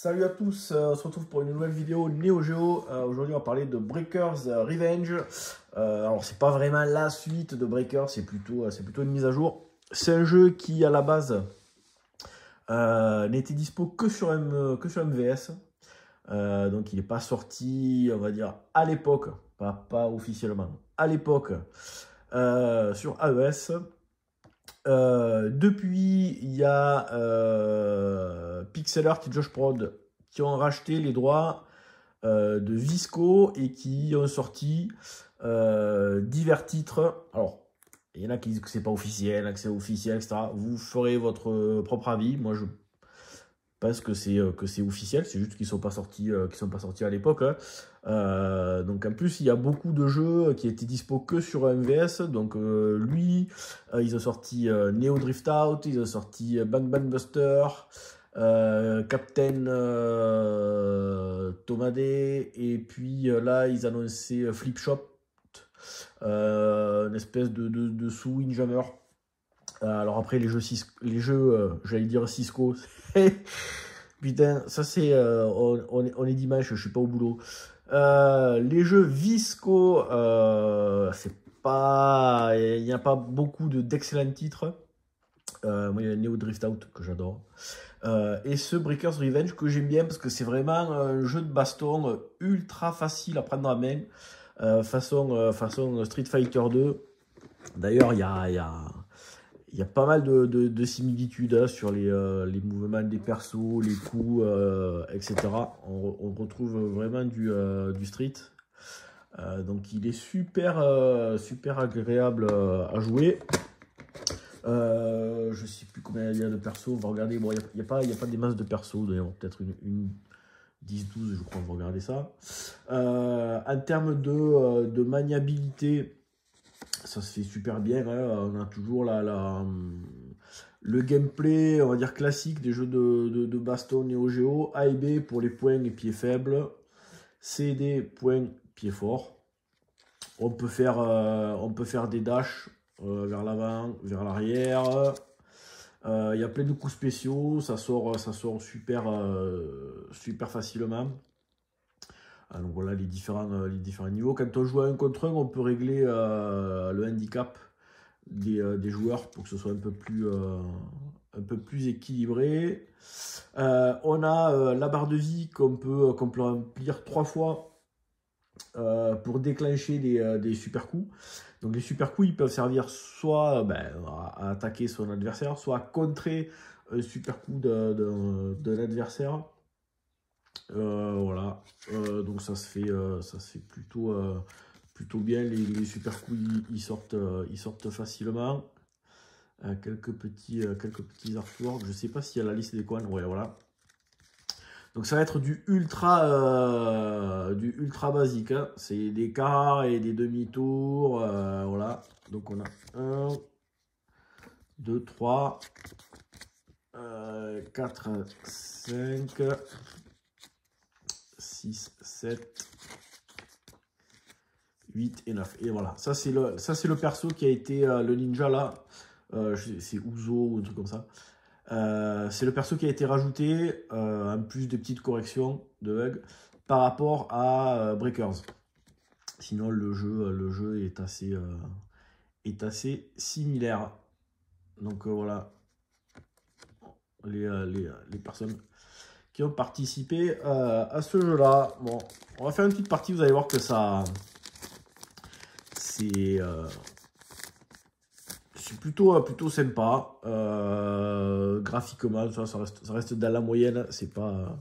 Salut à tous, on se retrouve pour une nouvelle vidéo Neo Geo. Aujourd'hui on va parler de Breakers Revenge. Alors c'est pas vraiment la suite de Breakers, c'est plutôt une mise à jour. C'est un jeu qui à la base n'était dispo que sur MVS. Donc il n'est pas sorti, on va dire, à l'époque, pas officiellement, à l'époque sur AES. Depuis, il y a Pixel Art et Josh Prod qui ont racheté les droits de Visco et qui ont sorti divers titres. Alors, il y en a qui disent que c'est pas officiel, que c'est officiel, etc. Vous ferez votre propre avis. Moi, je pense que c'est officiel. C'est juste qu'ils sont pas sortis à l'époque. Hein. Donc en plus, il y a beaucoup de jeux qui étaient dispo que sur MVS. Donc ils ont sorti Neo Drift Out, ils ont sorti Bang Bang Buster, Captain Tomade, et puis là, ils annonçaient Flip Shop, une espèce de sous-Windjammer. Alors après, les jeux j'allais dire Cisco. Putain, ça c'est... on est dimanche, je suis pas au boulot. Les jeux Visco, c'est pas... Il n'y a pas beaucoup d'excellents titres. Moi, il y a Neo Drift Out que j'adore. Et ce Breakers Revenge que j'aime bien parce que c'est vraiment un jeu de baston ultra facile à prendre en main. Façon Street Fighter 2. D'ailleurs, il y a pas mal de similitudes hein, sur les mouvements des persos, les coups, etc. On retrouve vraiment du street. Donc il est super agréable à jouer. Je sais plus combien il y a de persos. On va regarder. Bon, il n'y a pas des masses de persos. D'ailleurs, peut-être une 10-12, je crois. On va regarder ça. En termes de maniabilité, ça se fait super bien. Hein. On a toujours le gameplay, on va dire classique des jeux de baston Neo Geo. A et B pour les points et pieds faibles. C et D, points, pieds forts. On peut faire des dashs vers l'avant, vers l'arrière. Il y a plein de coups spéciaux. Ça sort super facilement. Donc voilà les différents niveaux. Quand on joue à 1 contre 1, on peut régler le handicap des joueurs pour que ce soit un peu plus équilibré. On a la barre de vie qu'on peut remplir 3 fois pour déclencher des super coups. Donc les super coups, ils peuvent servir soit à attaquer son adversaire, soit à contrer un super coup d'un adversaire. Voilà, donc ça se fait plutôt bien. Les super coups ils sortent facilement. Quelques petits artworks. Je sais pas s'il y a la liste des coins. Ouais, voilà. Donc ça va être du ultra basique. Hein. C'est des quarts et des demi-tours. Voilà. Donc on a 1, 2, 3, 4, 5. 6, 7, 8 et 9. Et voilà, ça c'est le perso qui a été le ninja là. C'est Uzo ou un truc comme ça. C'est le perso qui a été rajouté en plus de petites corrections de bugs par rapport à Breakers. Sinon le jeu est assez similaire. Donc voilà les personnes qui ont participé à ce jeu là. Bon, on va faire une petite partie, vous allez voir que ça c'est plutôt sympa. Graphiquement ça reste dans la moyenne, c'est pas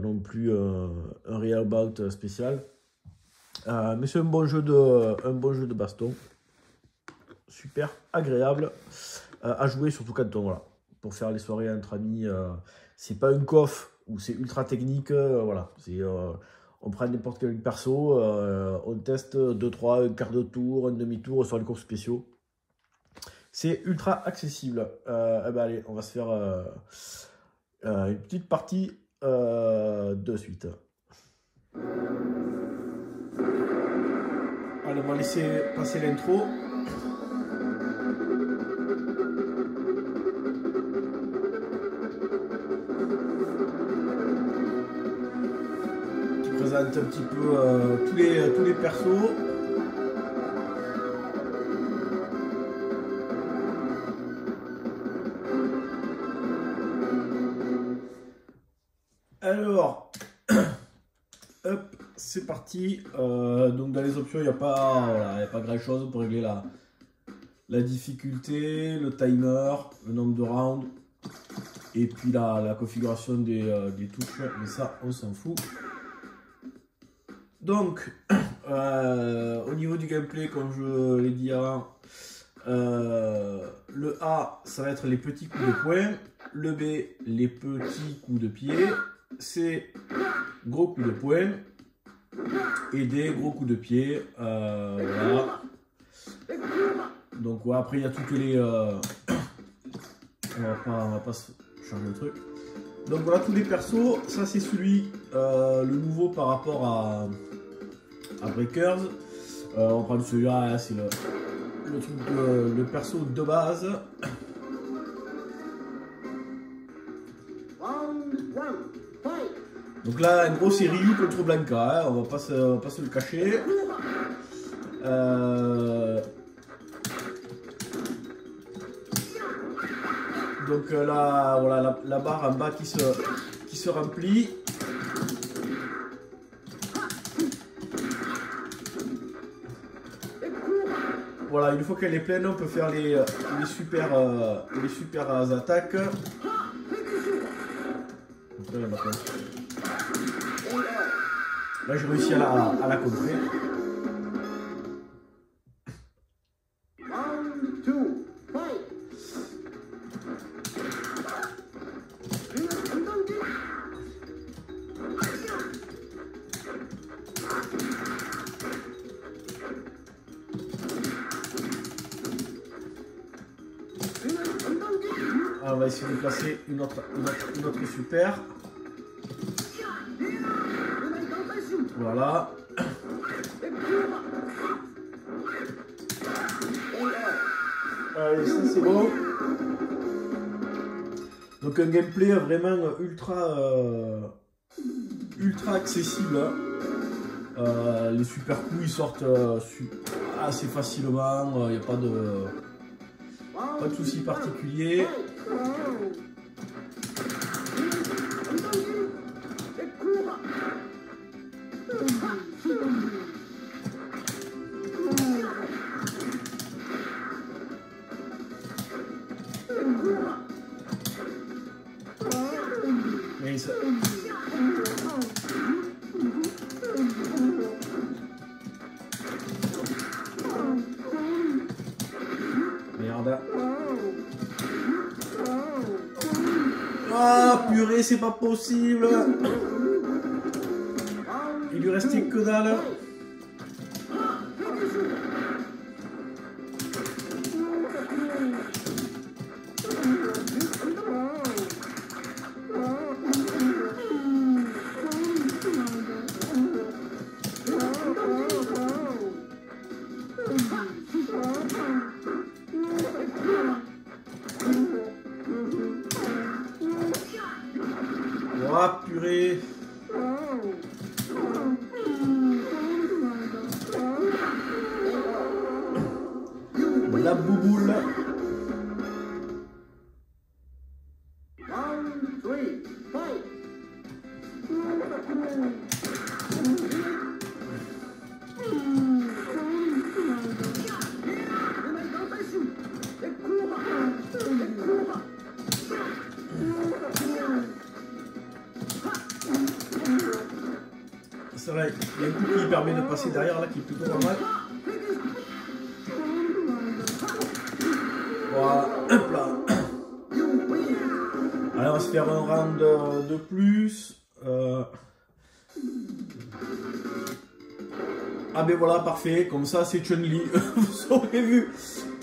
non plus un Real spécial, mais c'est un bon jeu de baston, super agréable à jouer, surtout quand voilà, pour faire les soirées entre amis. C'est pas une coff où c'est ultra technique, voilà. On prend n'importe quel perso, on teste 2-3, un quart de tour, un demi-tour sur les courses spéciaux. C'est ultra accessible. Allez, on va se faire une petite partie de suite. Allez, on va laisser passer l'intro. un petit peu tous les persos. Alors, hop, c'est parti. Donc dans les options, il n'y a pas, voilà, y a pas grand chose pour régler la difficulté, le timer, le nombre de rounds et puis la configuration des touches. Mais ça, on s'en fout. Donc, au niveau du gameplay, comme je l'ai dit avant, le A, ça va être les petits coups de poing. Le B, les petits coups de pied. C, gros coups de poing. Et D, gros coups de pied. Voilà. Donc, ouais, après, il y a toutes les... on va pas changer le truc. Donc, voilà, tous les persos. Ça, c'est celui, le nouveau par rapport à Breakers. On prend celui-là, c'est le truc le perso de base. Donc là, en gros, c'est Ryu contre Blanca, hein. On va pas se le cacher. Donc là, voilà, la barre en bas qui se remplit. Voilà, une fois qu'elle est pleine, on peut faire les super attaques. Là, j'ai réussi à la contrer. Alors, on va essayer de placer une autre super. Voilà. Allez, ça c'est bon. Donc un gameplay vraiment ultra accessible. Les super coups ils sortent assez facilement. Il n'y a pas de soucis particuliers. Mais ça... Merde. Ah purée, c'est pas possible. Il lui restait que dalle. Ah purée. La bouboule. C'est vrai, il y a un coup qui permet de passer derrière là qui est plutôt pas mal. Voilà, hop là. Allez, on va se faire un round de plus. Ah ben voilà, parfait, comme ça c'est Chun-Li. Vous aurez vu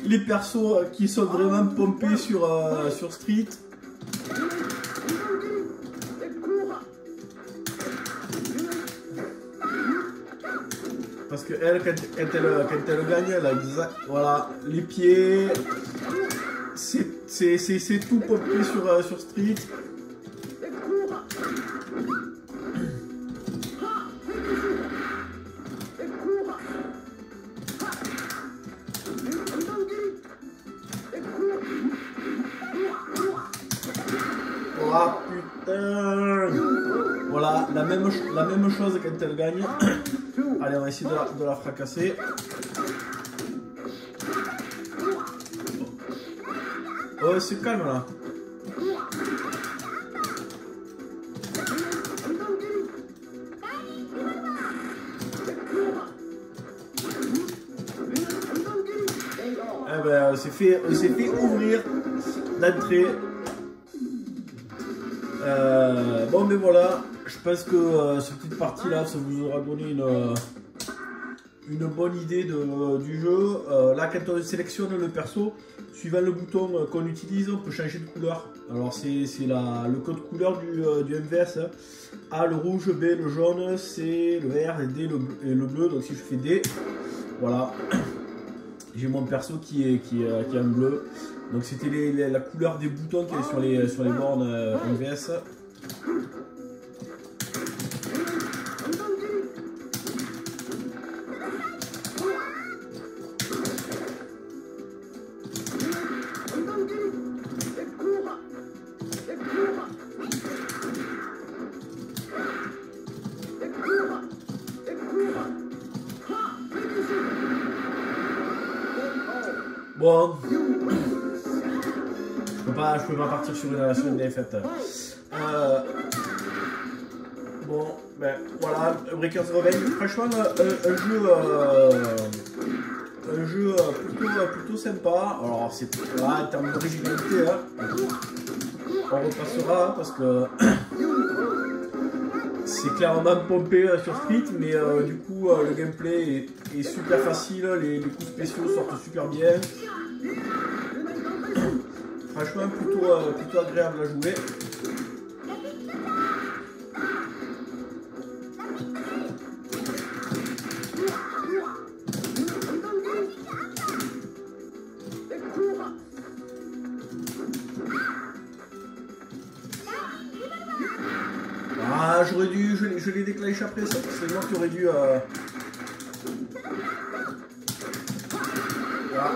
les persos qui sont vraiment pompés sur Street. Parce que elle, quand elle gagne, elle a voilà, les pieds, c'est tout pompé sur Street. Ah putain. Voilà, la même chose quand elle gagne. Allez, on va essayer de la fracasser. Oh, c'est calme là. Eh ben, on s'est fait ouvrir d'entrée. Bon, mais voilà, je pense que cette petite partie là, ça vous aura donné une bonne idée du jeu. Là, quand on sélectionne le perso, suivant le bouton qu'on utilise, on peut changer de couleur. Alors, c'est le code couleur du MVS. A le rouge, B le jaune, C le vert, et D le bleu. Donc, si je fais D, voilà, j'ai mon perso qui est en bleu. Donc, c'était la couleur des boutons qui est sur les bornes MVS. Bon, je peux pas partir sur une défaite. Bon, ben voilà, Breakers Revenge, franchement un jeu plutôt sympa. Alors c'est là en termes d'originalité, hein, on repassera hein, parce que c'est clairement pompé sur Street, mais du coup le gameplay est super facile, les coups spéciaux sortent super bien. Franchement plutôt agréable à jouer. Ah, j'aurais dû, je l'ai déclenché après ça, c'est moi qui aurais dû... Voilà.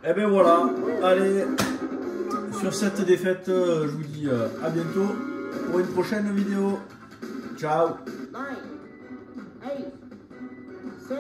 Et ben voilà, allez, sur cette défaite, je vous dis à bientôt pour une prochaine vidéo. Ciao. 9, 8, 7.